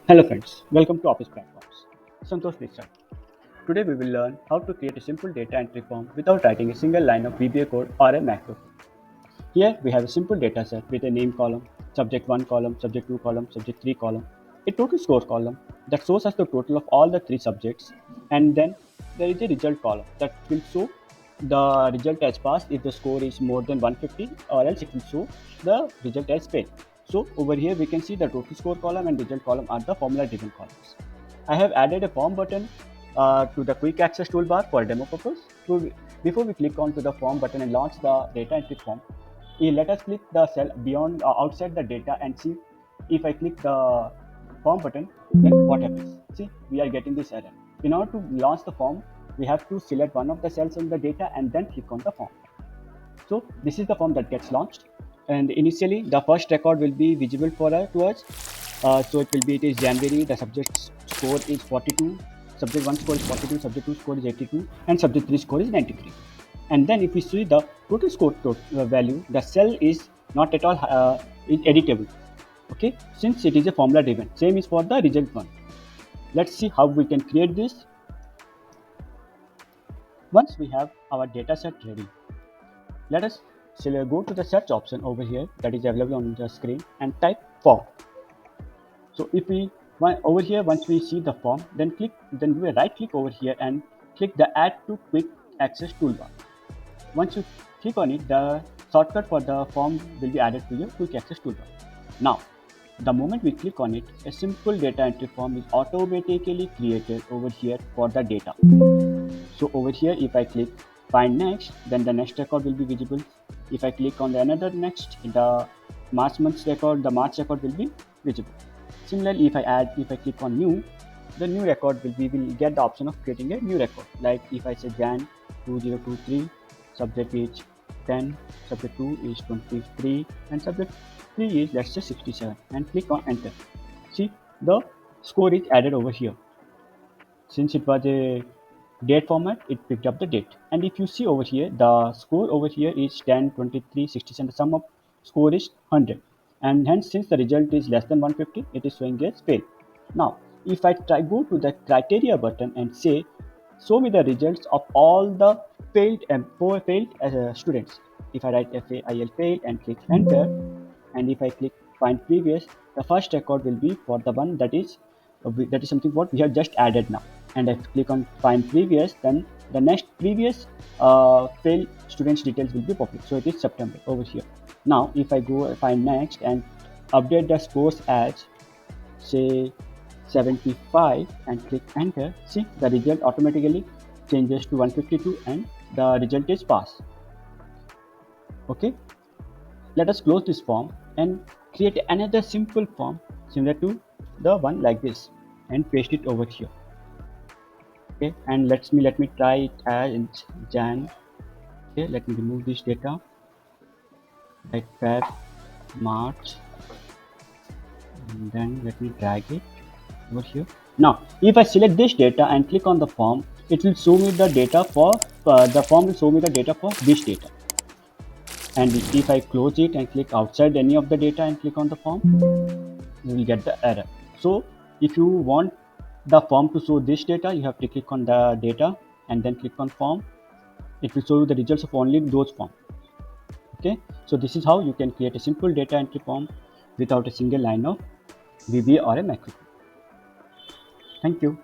Hello friends, welcome to Office Platforms. Santosh this side. Today we will learn how to create a simple data entry form without writing a single line of VBA code or a macro code. Here we have a simple data set with a name column, subject 1 column, subject 2 column, subject 3 column, a total score column that shows us the total of all the three subjects, and then there is a result column that will show the result as passed if the score is more than 150, or else it will show the result as failed. So over here we can see the total score column and result column are the formula driven columns. I have added a form button to the quick access toolbar for demo purpose. So before we click on to the form button and launch the data entry form, let us click the cell beyond outside the data and see if I click the form button, then what happens. See, we are getting this error. In order to launch the form, we have to select one of the cells in the data and then click on the form. So this is the form that gets launched, and initially the first record will be visible to us. So it is January, the subject score is 42, subject 1 score is 42, subject 2 score is 82, and subject 3 score is 93. And then if we see the total score value, the cell is not at all editable. Okay, since it is a formula driven. Same is for the result one. Let's see how we can create this. Once we have our data set ready, let us go to the search option over here that is available on the screen and type form. So if we over here, once we see the form, then do a right click over here and click the add to quick access toolbar. Once you click on it, the shortcut for the form will be added to your quick access toolbar. Now, the moment we click on it, a simple data entry form is automatically created over here for the data. So over here, if I click find next, then the next record will be visible. If I click on the another next, the March month's record, the March record will be visible. Similarly, if I click on new, the new record we will get the option of creating a new record. Like if I say Jan 2023, subject is 10, subject 2 is 23, and subject 3 is, let's say, 67, and click on enter. See, the score is added over here. Since it was a date format, it picked up the date. And if you see over here, the score over here is 10, 23, 67. The sum of score is 100. And hence, since the result is less than 150, it is showing as fail. Now, if I go to the criteria button and say, show me the results of all the failed students. If I write FAIL failed and click enter, and if I click find previous, the first record will be for the one that is something what we have just added now. And if I click on find previous, then the next previous failed students details will be public. So it is September over here. Now if I go find next and update the scores as say 75 and click enter, see the result automatically changes to 152 and the result is pass. Okay, let us close this form and create another simple form similar to the one like this and paste it over here. Okay, and let me try it as in Jan. Okay, let me remove this data like Feb, March, and then let me drag it over here. Now if I select this data and click on the form, it will show me the data for the form will show me the data for this data. And if I close it and click outside any of the data and click on the form, you will get the error. So if you want the form to show this data, you have to click on the data and then click on form. It will show you the results of only those forms. Okay, so this is how you can create a simple data entry form without a single line of VBA or a macro. Thank you.